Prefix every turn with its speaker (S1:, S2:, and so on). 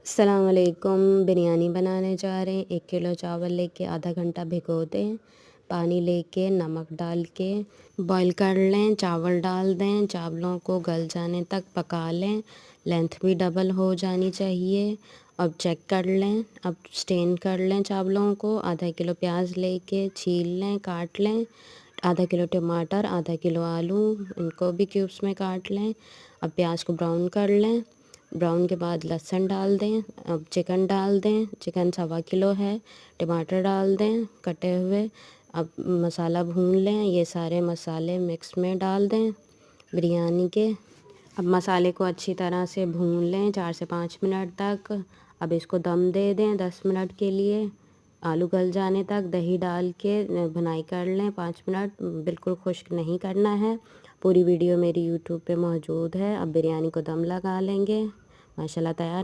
S1: अस्सलाम वालेकुम। बिरयानी बनाने जा रहे हैं। 1 किलो चावल लेके आधा घंटा भिगो दें। पानी लेके नमक डाल के बॉईल कर लें। चावल डाल दें। चावलों को गल जाने तक पका लें। लेंथ भी डबल हो जानी चाहिए। अब चेक कर लें। अब स्टेन कर लें चावलों को। आधा किलो प्याज लेके छील लें, काट लें। आधा किलो टमाटर, आधा किलो आलू, इनको भी क्यूब्स में काट लें। अब प्याज को ब्राउन कर लें। ब्राउन के बाद लहसुन डाल दें। अब चिकन डाल दें। चिकन 1.25 किलो है। टमाटर डाल दें कटे हुए। अब मसाला भून लें। ये सारे मसाले मिक्स में डाल दें बिरयानी के। अब मसाले को अच्छी तरह से भून लें 4 से 5 मिनट तक। अब इसको दम दे दें 10 मिनट के लिए। आलू गल जाने तक दही डाल के भुनाई कर लें 5 मिनट। बिल्कुल खुश्क नहीं करना है। पूरी वीडियो मेरी यूट्यूब पे मौजूद है। अब बिरयानी को दम लगा लेंगे। माशाल्लाह तैयार है।